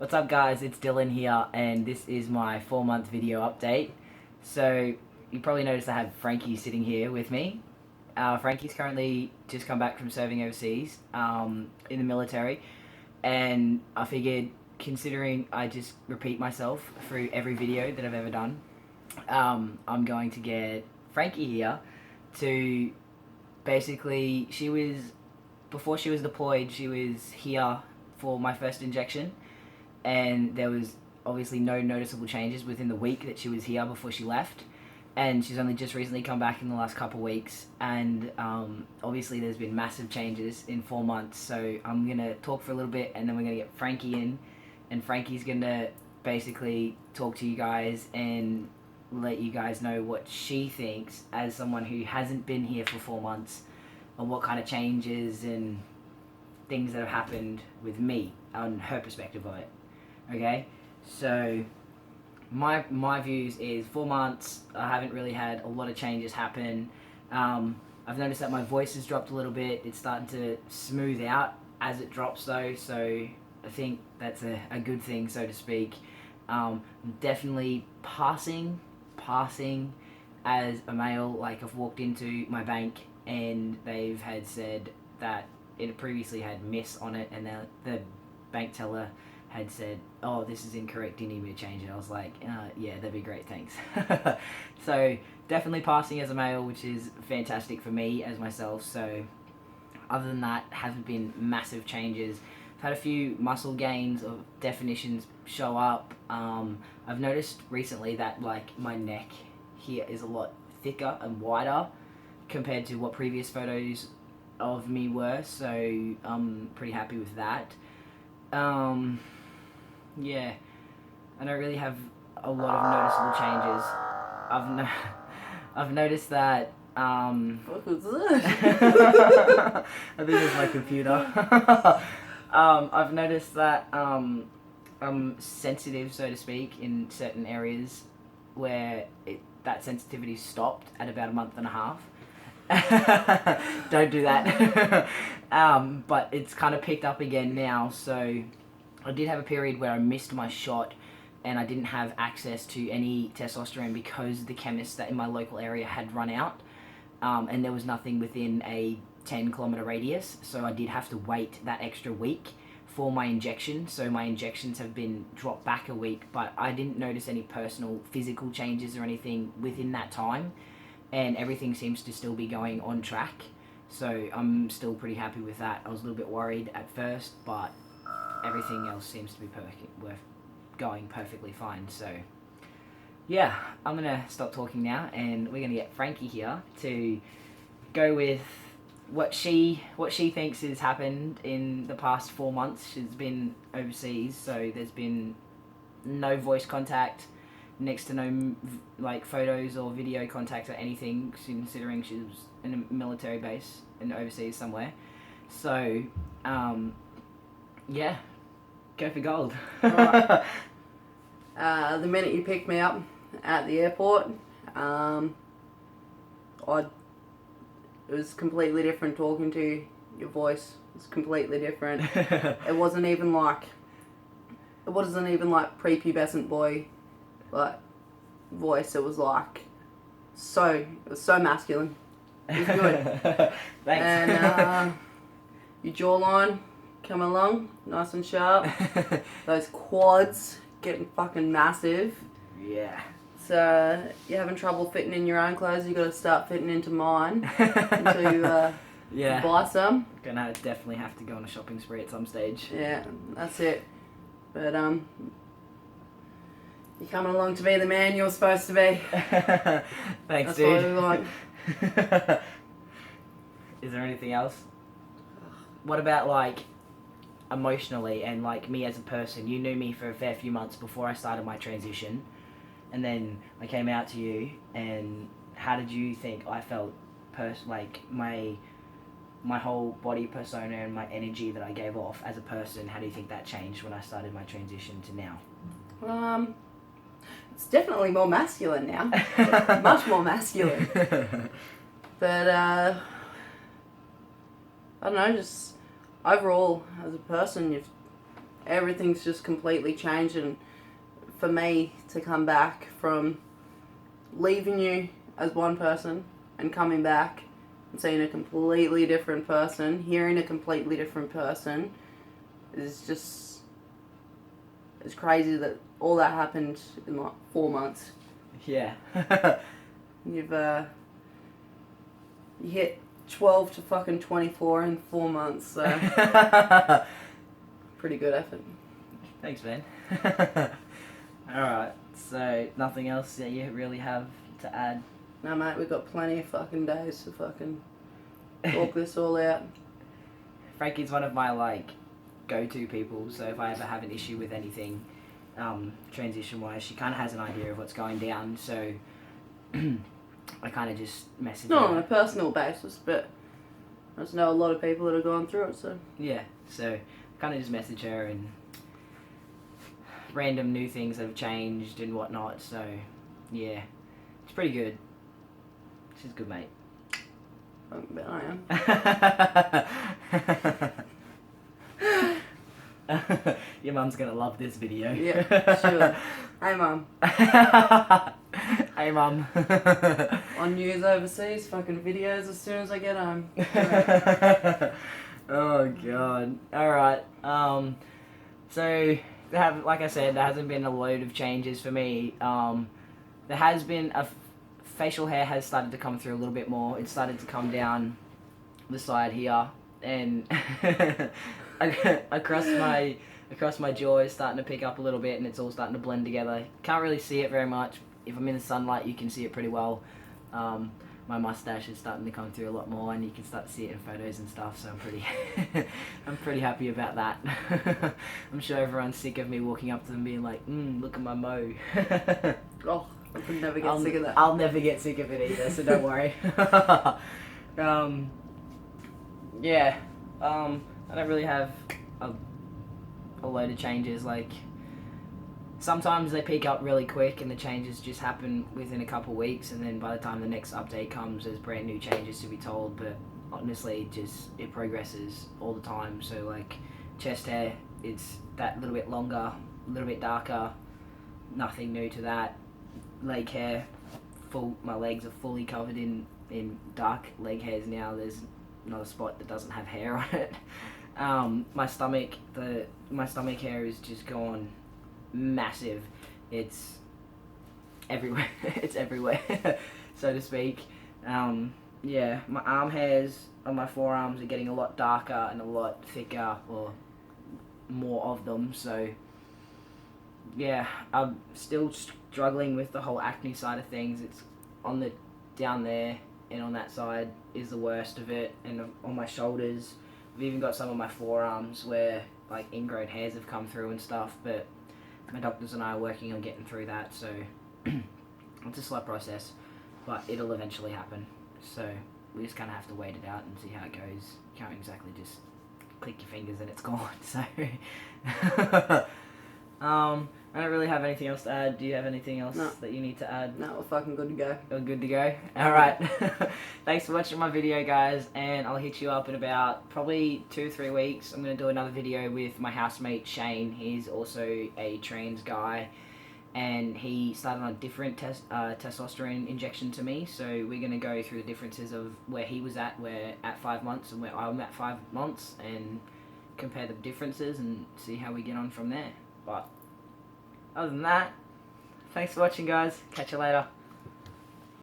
What's up guys, it's Dylan here and this is my 4-month video update. So you probably noticed I have Frankie sitting here with me. Frankie's currently just come back from serving overseas in the military, and I figured, considering I just repeat myself through every video that I've ever done, I'm going to get Frankie here to basically, before she was deployed, she was here for my first injection, and there was obviously no noticeable changes within the week that she was here before she left, and she's only just recently come back in the last couple of weeks, and obviously there's been massive changes in 4 months. So I'm gonna talk for a little bit and then we're gonna get Frankie in, and Frankie's gonna basically talk to you guys and let you guys know what she thinks as someone who hasn't been here for 4 months, and what kind of changes and things that have happened with me on her perspective of it. Okay, so my views is 4 months, I haven't really had a lot of changes happen. I've noticed that my voice has dropped a little bit. It's starting to smooth out as it drops though, so I think that's a good thing, so to speak. Definitely passing as a male. Like, I've walked into my bank and they've had said that it previously had miss on it, and the bank teller had said, "Oh, this is incorrect, do you need me to change it?" I was like, yeah, that'd be great, thanks. So definitely passing as a male, which is fantastic for me as myself. So other than that, hasn't been massive changes. I've had a few muscle gains of definitions show up. I've noticed recently that like my neck here is a lot thicker and wider compared to what previous photos of me were, so I'm pretty happy with that. Yeah, I don't really have a lot of noticeable changes. I've noticed that What was this? I think it's my computer. I've noticed that I'm sensitive, so to speak, in certain areas where that sensitivity stopped at about a month and a half. Don't do that. But it's kind of picked up again now. So I did have a period where I missed my shot and I didn't have access to any testosterone because the chemist that in my local area had run out, and there was nothing within a 10-kilometer radius, so I did have to wait that extra week for my injection. So my injections have been dropped back a week, but I didn't notice any personal physical changes or anything within that time, and everything seems to still be going on track. So I'm still pretty happy with that. I was a little bit worried at first, but everything else seems to be going perfectly fine. So yeah, I'm gonna stop talking now, and we're gonna get Frankie here to go with what she thinks has happened in the past 4 months. She's been overseas, so there's been no voice contact, next to no like photos or video contact or anything, considering she was in a military base and overseas somewhere. So yeah, go for gold. Alright. The minute you picked me up at the airport, it was completely different talking to you. Your voice was completely different. It wasn't even like prepubescent boy like voice. It was so masculine. It was good. Thanks. And your jawline coming along nice and sharp. Those quads getting fucking massive. Yeah. So you're having trouble fitting in your own clothes, you got to start fitting into mine to Yeah. buy some. Gonna definitely have to go on a shopping spree at some stage. Yeah, that's it. But you're coming along to be the man you're supposed to be. Thanks, That's dude. what we like. Is there anything else? What about like emotionally and like me as a person? You knew me for a fair few months before I started my transition, and then I came out to you, and how did you think I felt like my whole body persona and my energy that I gave off as a person? How do you think that changed when I started my transition to now? It's definitely more masculine now. Much more masculine. But I don't know, just overall as a person, you've everything's just completely changed. And for me to come back from leaving you as one person and coming back and seeing a completely different person, hearing a completely different person, is just, it's crazy that all that happened in like 4 months. Yeah. You hit 12 to fucking 24 in 4 months, so pretty good effort. Thanks, man. Alright, so nothing else that you really have to add? No, mate, we've got plenty of fucking days to fucking talk this all out. Frankie's one of my, like, go-to people, so if I ever have an issue with anything, transition-wise, she kind of has an idea of what's going down, so I kind of just message Not her. on a personal basis, but I just know a lot of people that have gone through it, so. Yeah, so kind of just message her and random new things that have changed and whatnot, so yeah, it's pretty good. She's good, mate. But I am. Your mum's gonna love this video. Yeah, sure. Hey, Mum. Hey, Mum. On news overseas, fucking videos as soon as I get home. Oh god. Alright. So like I said, there hasn't been a load of changes for me. There has been facial hair has started to come through a little bit more. It started to come down the side here, and across my jaw is starting to pick up a little bit, and it's all starting to blend together. Can't really see it very much. If I'm in the sunlight, you can see it pretty well. My mustache is starting to come through a lot more, and you can start to see it in photos and stuff. So I'm pretty happy about that. I'm sure everyone's sick of me walking up to them being like, "Look at my mo." Oh, I could never get sick of that. I'll never get sick of it either, so don't worry. Yeah. I don't really have a load of changes. Like, sometimes they peak up really quick and the changes just happen within a couple weeks, and then by the time the next update comes, there's brand new changes to be told. But honestly, it progresses all the time. So like, chest hair, it's that little bit longer, a little bit darker. Nothing new to that. Leg hair, my legs are fully covered in dark leg hairs now. There's not a spot that doesn't have hair on it. My stomach hair is just gone massive. It's everywhere. It's everywhere, so to speak. Yeah, my arm hairs on my forearms are getting a lot darker and a lot thicker, or more of them. So yeah, I'm still struggling with the whole acne side of things. It's down there, and on that side is the worst of it, and on my shoulders. I've even got some of my forearms where like ingrown hairs have come through and stuff, but my doctors and I are working on getting through that, so it's a slow process, but it'll eventually happen. So we just kind of have to wait it out and see how it goes. You can't exactly just click your fingers and it's gone. So I don't really have anything else to add. Do you have anything else that you need to add? No, we're fucking good to go. We're good to go? Alright. Thanks for watching my video, guys, and I'll hit you up in about probably 2-3 weeks. I'm going to do another video with my housemate Shane. He's also a trans guy, and he started on a different testosterone injection to me, so we're going to go through the differences of where he was at 5 months and where I'm at 5 months, and compare the differences and see how we get on from there. But other than that, thanks for watching, guys. Catch you later.